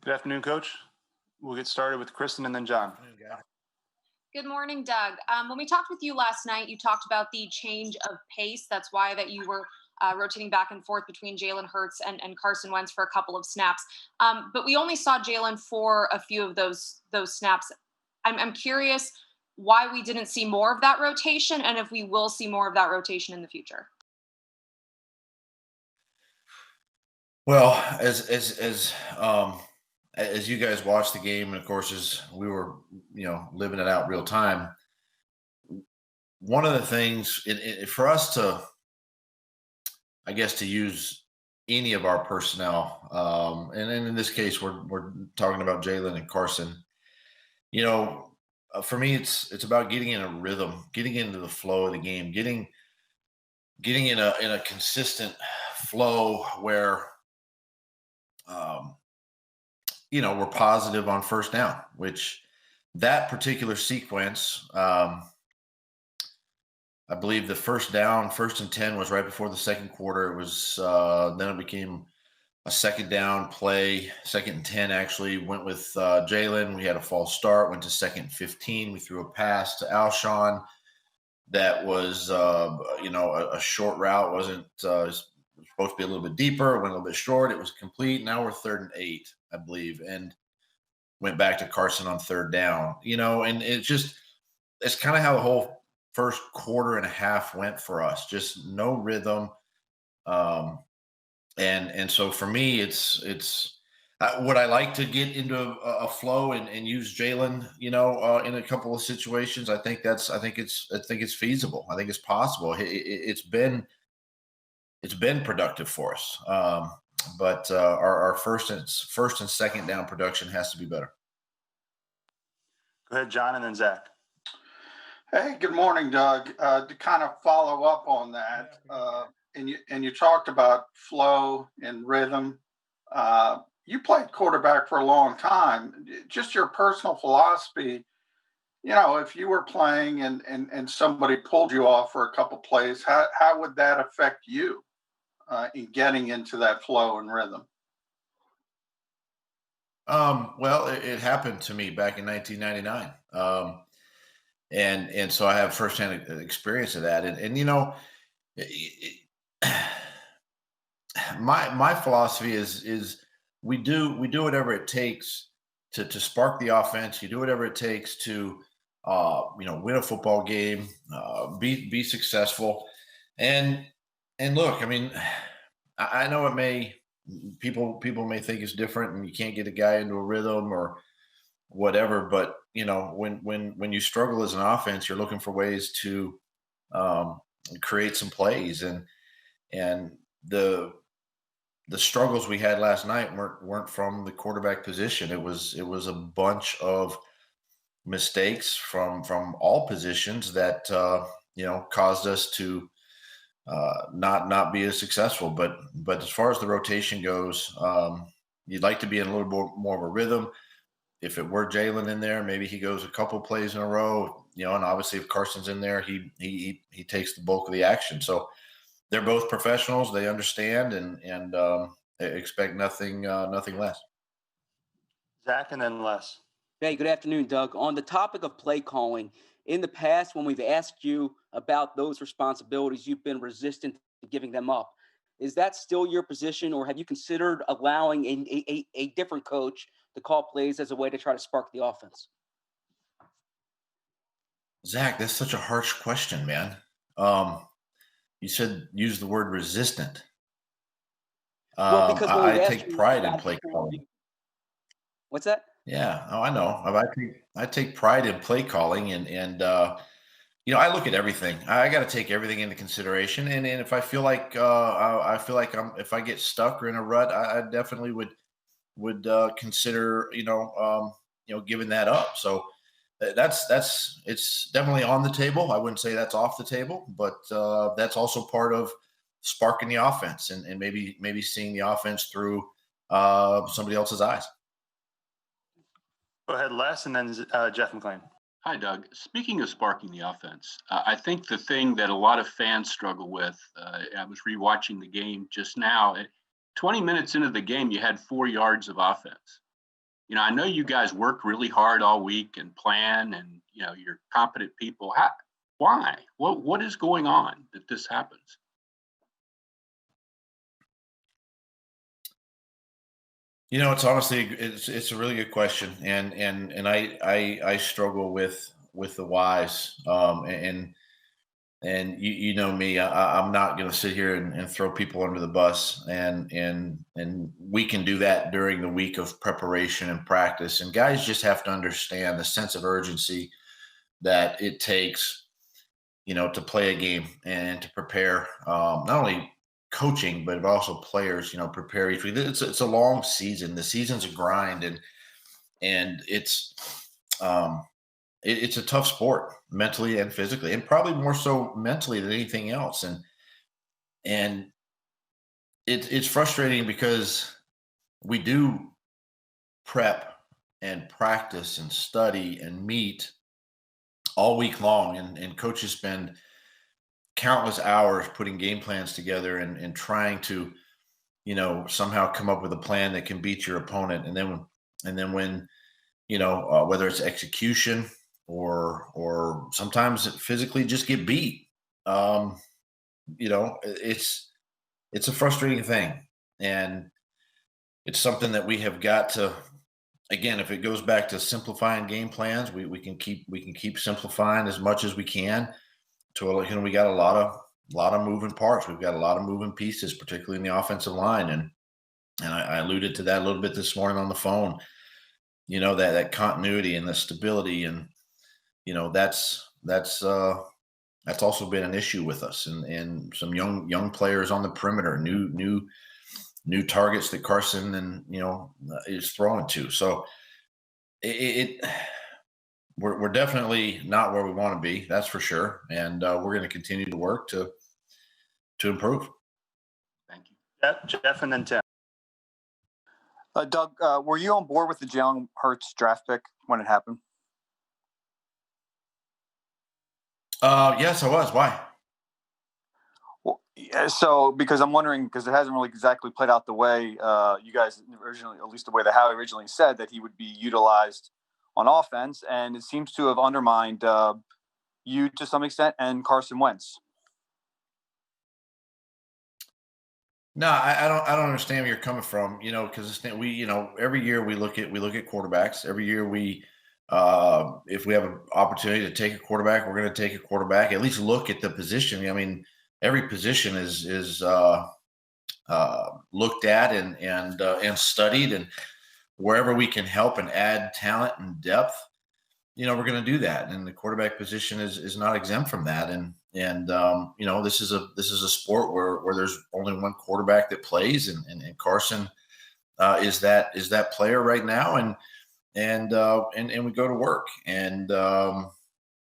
Good afternoon, Coach. We'll get started with Kristen and then John. Good morning, Doug. When we talked with you last night, you talked about the change of pace. That's why that you were rotating back and forth between Jalen Hurts and Carson Wentz for a couple of snaps. But we only saw Jalen for a few of those snaps. I'm curious why we didn't see more of that rotation, and if we will see more of that rotation in the future. Well, as you guys watched the game, and of course as we were, living it out real time, one of the things for us to, I guess, to use any of our personnel, and in this case, we're talking about Jalen and Carson. For me, it's about getting in a rhythm, getting into the flow of the game, getting in a consistent flow where we're positive on first down, which that particular sequence, I believe the first and 10 was right before the second quarter. It was, then it became a second down play, second and 10 actually went with Jalen. We had a false start, went to second and 15. We threw a pass to Alshon that was, a short route. Wasn't supposed to be a little bit deeper, went a little bit short. It was complete. Now we're 3rd and 8, I believe, and went back to Carson on third down. And it's kind of how the whole first quarter and a half went for us. Just no rhythm. And so for me, it's would I like to get into a flow and use Jalen, in a couple of situations? I think it's feasible. I think it's possible. It's been productive for us. But our first and second down production has to be better. Go ahead, John, and then Zach. Hey, good morning, Doug. To kind of follow up on that, and you talked about flow and rhythm. You played quarterback for a long time. Just your personal philosophy. If you were playing and somebody pulled you off for a couple plays, how would that affect you in getting into that flow and rhythm? Well, it happened to me back in 1999. And so I have firsthand experience of that. And my philosophy is we do whatever it takes to spark the offense. You do whatever it takes to win a football game, be successful. And look, I mean, I know people may think it's different and you can't get a guy into a rhythm or whatever, but when you struggle as an offense, you're looking for ways to create some plays, and the struggles we had last night weren't from the quarterback position. It was a bunch of mistakes from all positions that caused us to not be as successful. But as far as the rotation goes, you'd like to be in a little more of a rhythm. If it were Jalen in there, maybe he goes a couple plays in a row, and obviously if Carson's in there, he takes the bulk of the action. So they're both professionals. They understand and expect nothing less. Zach and then Les. Hey, good afternoon, Doug. On the topic of play calling, in the past, when we've asked you about those responsibilities, you've been resistant to giving them up. Is that still your position, or have you considered allowing a different coach to call plays as a way to try to spark the offense? Zach, that's such a harsh question, man. You said use the word resistant. Well, because when I we've asked take you pride in about play calling. What's that? Yeah, I know. I take pride in play calling, and I look at everything. I got to take everything into consideration, and if I feel like if I get stuck or in a rut, I definitely would consider giving that up. So it's definitely on the table. I wouldn't say that's off the table, but that's also part of sparking the offense and maybe seeing the offense through somebody else's eyes. Go ahead, Les, and then Jeff McClain. Hi, Doug. Speaking of sparking the offense, I think the thing that a lot of fans struggle with, I was rewatching the game just now. 20 minutes into the game, you had 4 yards of offense. I know you guys work really hard all week and plan, and you're competent people. Why? What is going on that this happens? It's honestly it's a really good question, and I struggle with the whys, and you know me, I'm not going to sit here and throw people under the bus, and we can do that during the week of preparation and practice, and guys just have to understand the sense of urgency that it takes, to play a game and to prepare, not only coaching but also players, prepare each week. It's a long season. The season's a grind, and um, it's a tough sport mentally and physically, and probably more so mentally than anything else. And it's frustrating because we do prep and practice and study and meet all week long, and coaches spend countless hours putting game plans together and trying to somehow come up with a plan that can beat your opponent, and then when whether it's execution or sometimes physically just get beat. um it's a frustrating thing, and it's something that we have got to, again, if it goes back to simplifying game plans, we can keep simplifying as much as we can. We got a lot of moving parts. We've got a lot of moving pieces, particularly in the offensive line, and I alluded to that a little bit this morning on the phone. That continuity and the stability, and that's also been an issue with us, and some young players on the perimeter, new targets that Carson is throwing to. So it we're definitely not where we want to be. That's for sure, and we're going to continue to work to improve. Thank you. Jeff, and then Tim. Doug, were you on board with the Jalen Hurts draft pick when it happened? Yes, I was. Why? Well, yeah, so because I'm wondering, because it hasn't really exactly played out the way you guys originally, at least the way that Howie originally said that he would be utilized on offense, and it seems to have undermined you to some extent and Carson Wentz. No, I don't understand where you're coming from. Because we, every year we look at quarterbacks. Every year if we have an opportunity to take a quarterback, we're going to take a quarterback. At least look at the position. I mean, every position is looked at and studied, and wherever we can help and add talent and depth, we're going to do that. And the quarterback position is not exempt from that. And this is a sport where there's only one quarterback that plays, and Carson is that player right now, and we go to work, and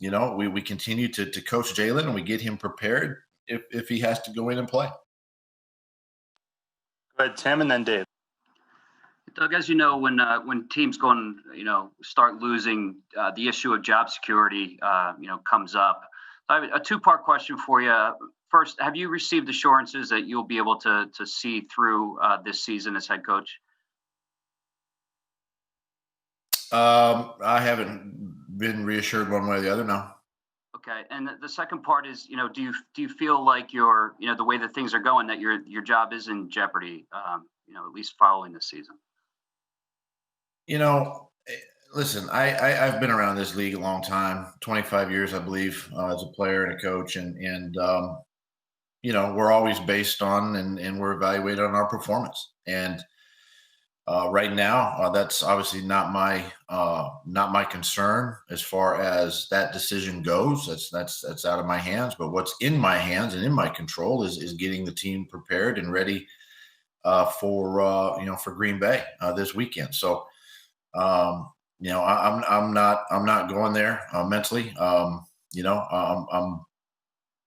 we continue to coach Jalen, and we get him prepared if he has to go in and play. Go ahead, Tim, and then Dave. Doug, as you know, when teams go and start losing, the issue of job security comes up. So I have a two-part question for you. First, have you received assurances that you'll be able to see through this season as head coach? I haven't been reassured one way or the other. No. Okay, and the second part is, do you feel like your the way that things are going, that your job is in jeopardy? At least following this season. Listen, I've been around this league a long time, 25 years, I believe, as a player and a coach, and we're always based on and we're evaluated on our performance. And right now, that's obviously not my concern as far as that decision goes. That's out of my hands. But what's in my hands and in my control is getting the team prepared and ready for Green Bay this weekend. So. I'm not going there mentally. I'm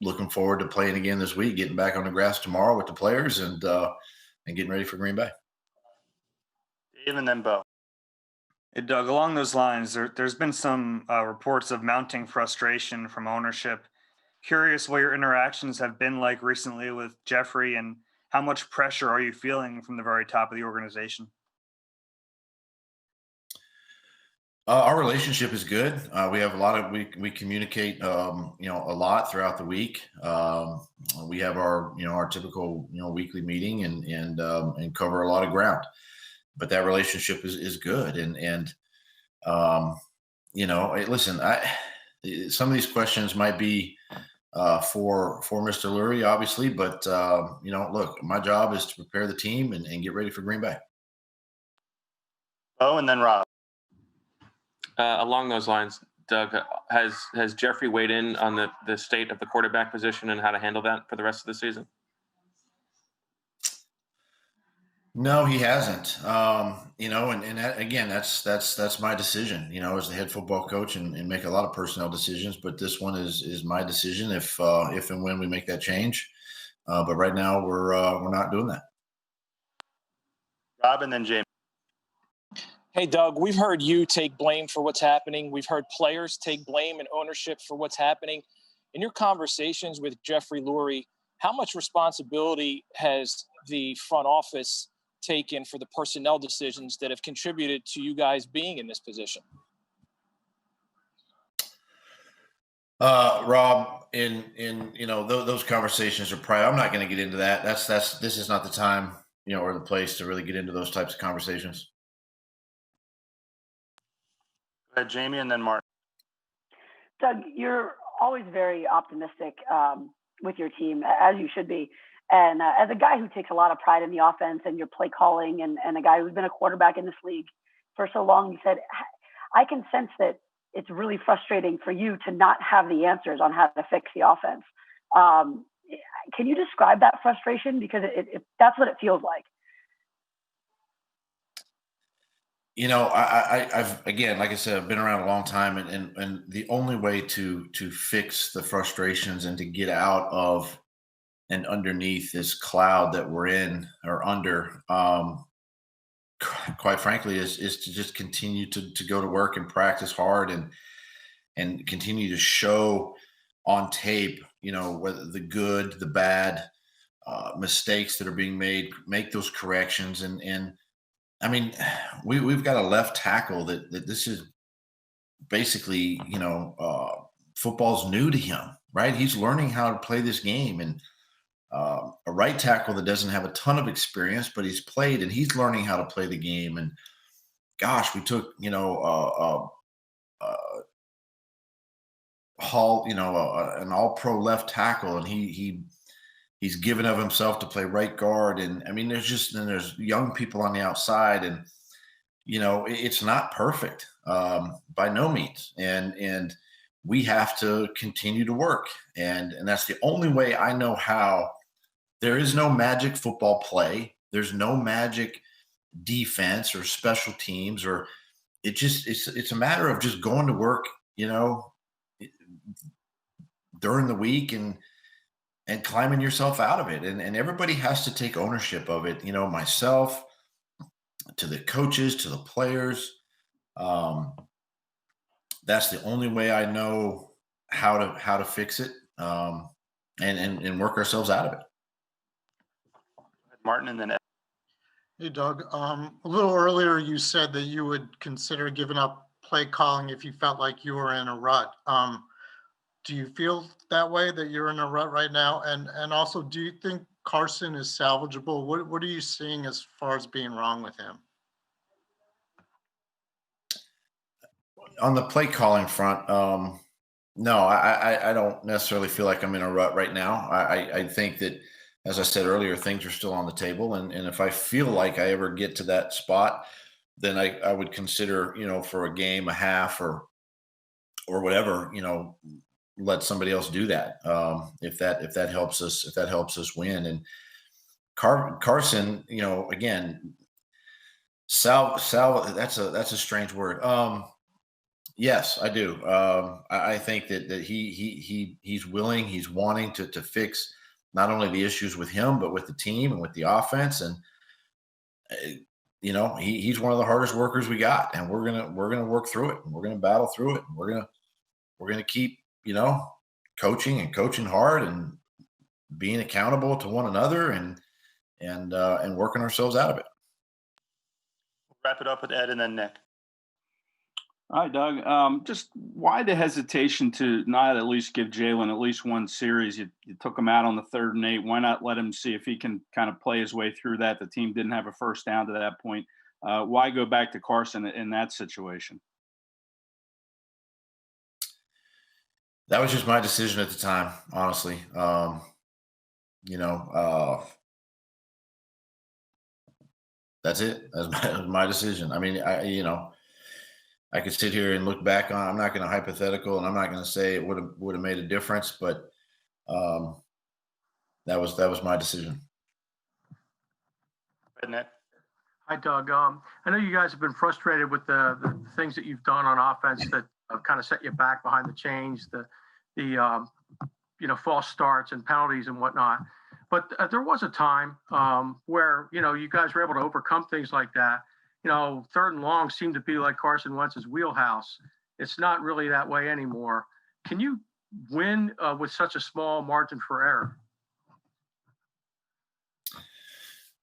looking forward to playing again this week, getting back on the grass tomorrow with the players, and getting ready for Green Bay. Dave, and then Bo. Hey, Doug, along those lines, there's been some reports of mounting frustration from ownership. Curious what your interactions have been like recently with Jeffrey, and how much pressure are you feeling from the very top of the organization? Our relationship is good. We have a lot of we communicate, a lot throughout the week. We have our typical weekly meeting and cover a lot of ground. But that relationship is good. And listen, some of these questions might be for Mr. Lurie, obviously, but look, my job is to prepare the team and get ready for Green Bay. Oh, and then Rob. Along those lines, Doug, has Jeffrey weighed in on the state of the quarterback position and how to handle that for the rest of the season? No, he hasn't. And that, again, that's my decision. As the head football coach, and make a lot of personnel decisions. But this one is my decision if and when we make that change. But right now we're not doing that. Rob, and then Jamie. Hey, Doug, we've heard you take blame for what's happening. We've heard players take blame and ownership for what's happening. In your conversations with Jeffrey Lurie, how much responsibility has the front office taken for the personnel decisions that have contributed to you guys being in this position? Rob, those conversations are private. I'm not going to get into that. This is not the time, or the place to really get into those types of conversations. Go ahead, Jamie, and then Mark. Doug, you're always very optimistic with your team, as you should be. And as a guy who takes a lot of pride in the offense and your play calling, and a guy who's been a quarterback in this league for so long, you said, I can sense that it's really frustrating for you to not have the answers on how to fix the offense. Can you describe that frustration? Because that's what it feels like. I've, again, like I said, I've been around a long time, and the only way to fix the frustrations and to get out of and underneath this cloud that we're in or under, quite frankly, is to just continue to go to work and practice hard and continue to show on tape, whether the good, the bad, mistakes that are being made, make those corrections. And I mean, we've got a left tackle that this is basically, football's new to him, right? He's learning how to play this game, and a right tackle that doesn't have a ton of experience, but he's played and he's learning how to play the game. And gosh, we took, Hall, an all-pro left tackle, and he's given of himself to play right guard. And I mean, there's young people on the outside, and it's not perfect by no means. And we have to continue to work, and that's the only way I know how. There is no magic football play. There's no magic defense or special teams, or it's a matter of just going to work, during the week and climbing yourself out of it. And everybody has to take ownership of it. Myself, to the coaches, to the players. That's the only way I know how to fix it, and work ourselves out of it. Martin, and then Ed. Hey, Doug. A little earlier, you said that you would consider giving up play calling if you felt like you were in a rut. Do you feel that way, that you're in a rut right now? And also, do you think Carson is salvageable? What are you seeing as far as being wrong with him? On the play calling front, no, I don't necessarily feel like I'm in a rut right now. I think that, as I said earlier, things are still on the table. And if I feel like I ever get to that spot, then I would consider, for a game, a half, or whatever, let somebody else do that. If that helps us win. And Carson, again, sal, that's a strange word. Yes, I do. I think that he's willing, he's wanting to fix not only the issues with him, but with the team and with the offense. And he's one of the hardest workers we got, and we're gonna work through it, and we're gonna battle through it, and we're gonna keep coaching hard and being accountable to one another, and working ourselves out of it. We'll wrap it up with Ed and then Nick. Hi, Doug. Just why the hesitation to not at least give Jalen at least one series? You took him out on the 3rd and 8. Why not let him see if he can kind of play his way through that? The team didn't have a first down to that point. Why go back to Carson in that situation? That was just my decision at the time, honestly. You know, that's it. That was my decision. I mean, I could sit here and look back on. I'm not going to hypothetical, and I'm not going to say it would have made a difference, but um, that was my decision. Ned. Hi, Doug. I know you guys have been frustrated with the things that you've done on offense that have kind of set you back behind the chains, the false starts and penalties and whatnot. But there was a time where you guys were able to overcome things like that. 3rd and long seemed to be like Carson Wentz's wheelhouse. It's not really that way anymore. Can you win with such a small margin for error?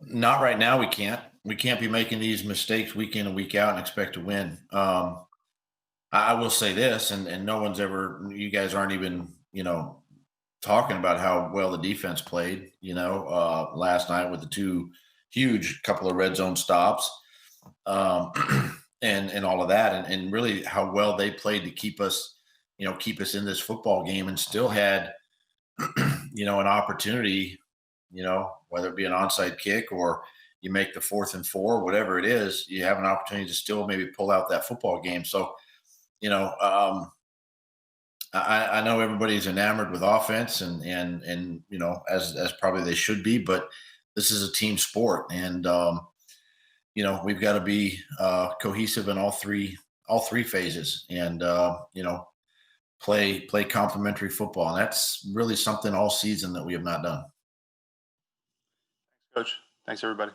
Not right now. We can't. We can't be making these mistakes week in and week out and expect to win. I will say this, and no one's ever. You guys aren't even talking about how well the defense played. Last night with the 2 huge couple of red zone stops. And all of that, and really how well they played to keep us in this football game, and still had, an opportunity, whether it be an onside kick or you make the 4th and 4, whatever it is, you have an opportunity to still maybe pull out that football game. So, I know everybody's enamored with offense and as probably they should be, but this is a team sport, and we've got to be cohesive in all three phases, and play complementary football. And that's really something all season that we have not done. Coach. Thanks, everybody.